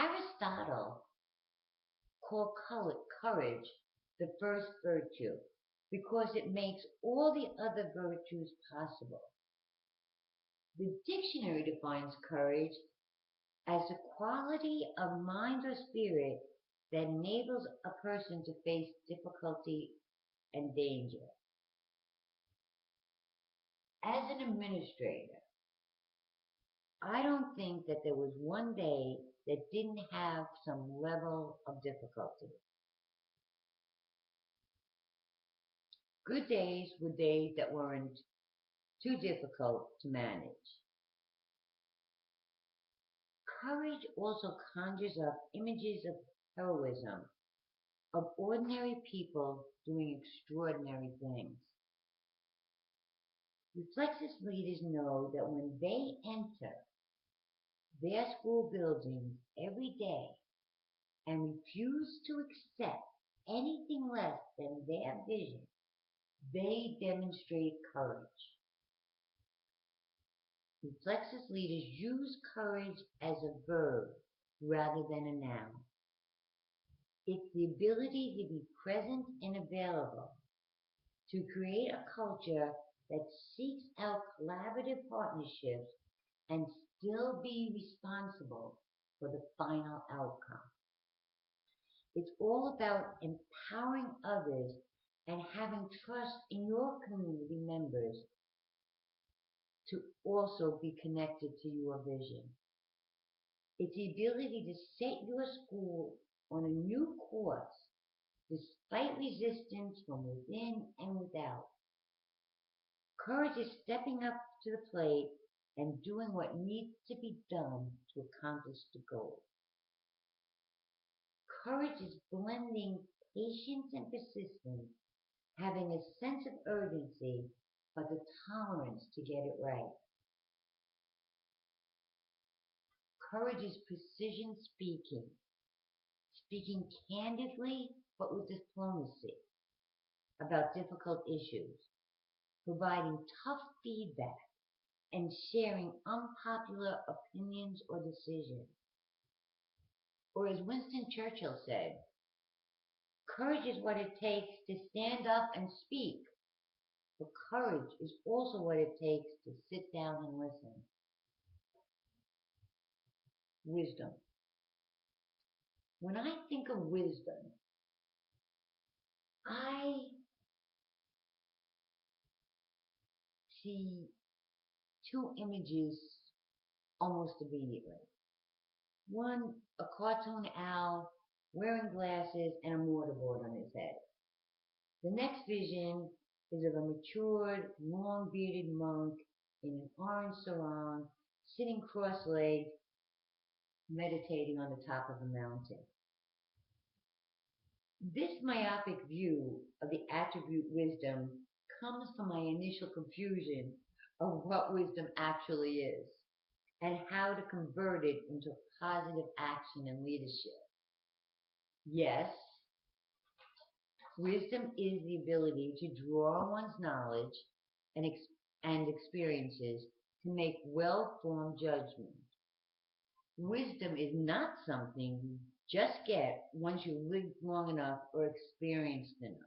Aristotle called courage the first virtue because it makes all the other virtues possible. The dictionary defines courage as the quality of mind or spirit that enables a person to face difficulty and danger. As an administrator, I don't think that there was one day that didn't have some level of difficulty. Good days were days that weren't too difficult to manage. Courage also conjures up images of heroism, of ordinary people doing extraordinary things. Reflexes leaders know that when they enter their school buildings every day and refuse to accept anything less than their vision, they demonstrate courage. Reflexes leaders use courage as a verb rather than a noun. It's the ability to be present and available, to create a culture that seeks out collaborative partnerships and still be responsible for the final outcome. It's all about empowering others and having trust in your community members to also be connected to your vision. It's the ability to set your school on a new course despite resistance from within and without. Courage is stepping up to the plate and doing what needs to be done to accomplish the goal. Courage is blending patience and persistence, having a sense of urgency, but the tolerance to get it right. Courage is precision speaking, speaking candidly but with diplomacy about difficult issues, providing tough feedback, and sharing unpopular opinions or decisions. Or as Winston Churchill said, courage is what it takes to stand up and speak, but courage is also what it takes to sit down and listen. Wisdom. When I think of wisdom, I see two images almost immediately. One, a cartoon owl wearing glasses and a mortarboard on his head. The next vision is of a matured, long-bearded monk in an orange sarong, sitting cross-legged, meditating on the top of a mountain. This myopic view of the attribute wisdom comes from my initial confusion of what wisdom actually is and how to convert it into positive action and leadership. Yes, wisdom is the ability to draw on one's knowledge and experiences to make well-formed judgments. Wisdom is not something you just get once you've lived long enough or experienced enough.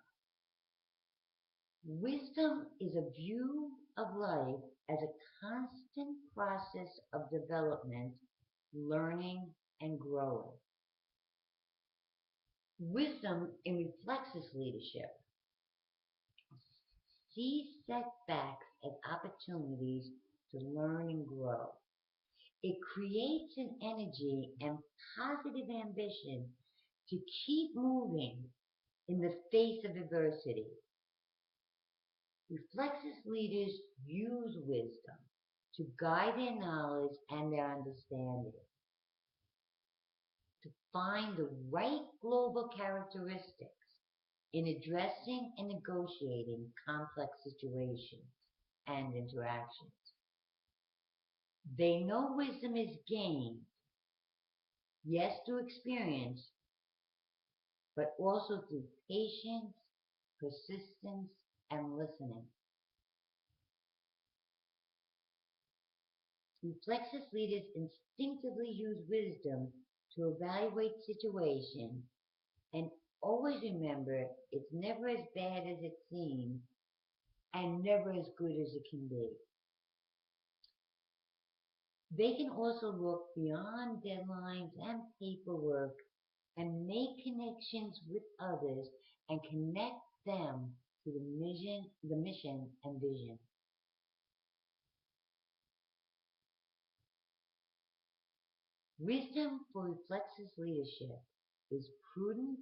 Wisdom is a view of life as a constant process of development, learning, and growing. Wisdom in reflexes leadership sees setbacks as opportunities to learn and grow. It creates an energy and positive ambition to keep moving in the face of adversity. Reflexes leaders use wisdom to guide their knowledge and their understanding, to find the right global characteristics in addressing and negotiating complex situations and interactions. They know wisdom is gained, yes, through experience, but also through patience, persistence, and listening. Reflexes leaders instinctively use wisdom to evaluate situations, and always remember it's never as bad as it seems and never as good as it can be. They can also look beyond deadlines and paperwork and make connections with others and connect them to the mission and vision. Wisdom for reflexive leadership is prudent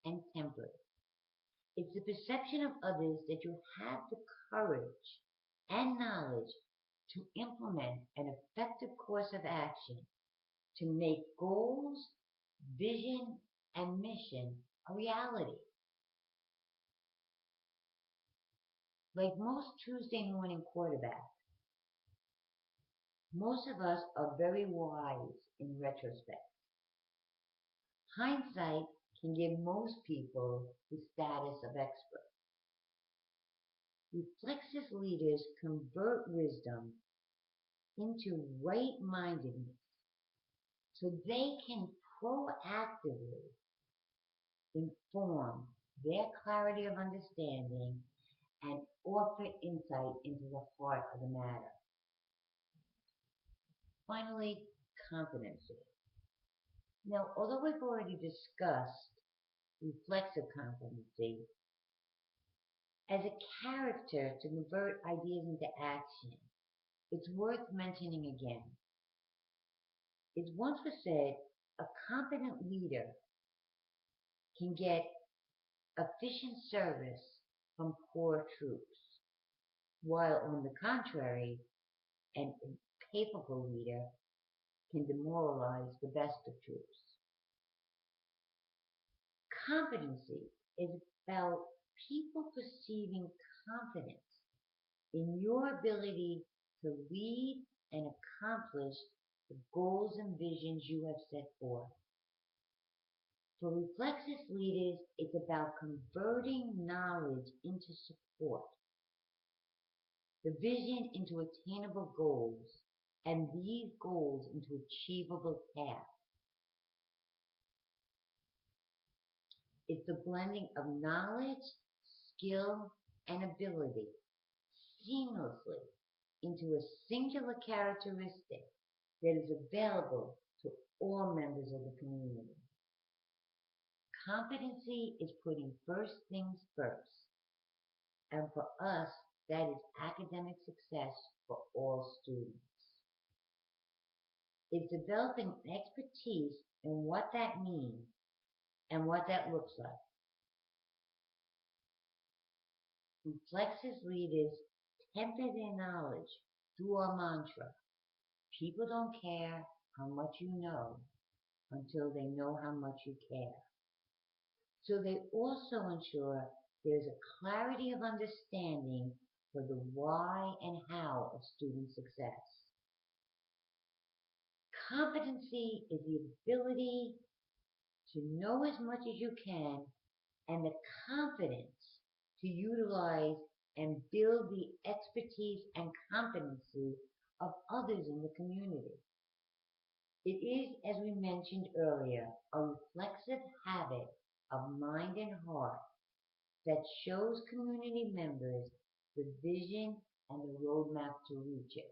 and temperate. It's the perception of others that you have the courage and knowledge to implement an effective course of action to make goals, vision, and mission a reality. Like most Tuesday morning quarterbacks, most of us are very wise in retrospect. Hindsight can give most people the status of expert. Reflexive leaders convert wisdom into right-mindedness so they can proactively inform their clarity of understanding and offer insight into the heart of the matter. Finally, competency. Now, although we've already discussed reflexive competency as a character to convert ideas into action, it's worth mentioning again. It once was said, a competent leader can get efficient service from poor troops, while on the contrary, an incapable leader can demoralize the best of troops. Competency is about people perceiving confidence in your ability to lead and accomplish the goals and visions you have set forth. For reflexive leaders, it's about converting knowledge into support, the vision into attainable goals, and these goals into achievable tasks. It's the blending of knowledge, skill, and ability seamlessly into a singular characteristic that is available to all members of the community. Competency is putting first things first, and for us, that is academic success for all students. It's developing expertise in what that means and what that looks like. Reflexive leaders temper their knowledge through our mantra. People don't care how much you know until they know how much you care. So they also ensure there's a clarity of understanding for the why and how of student success. Competency is the ability to know as much as you can and the confidence to utilize and build the expertise and competency of others in the community. It is, as we mentioned earlier, a reflexive habit of mind and heart that shows community members the vision and the roadmap to reach it.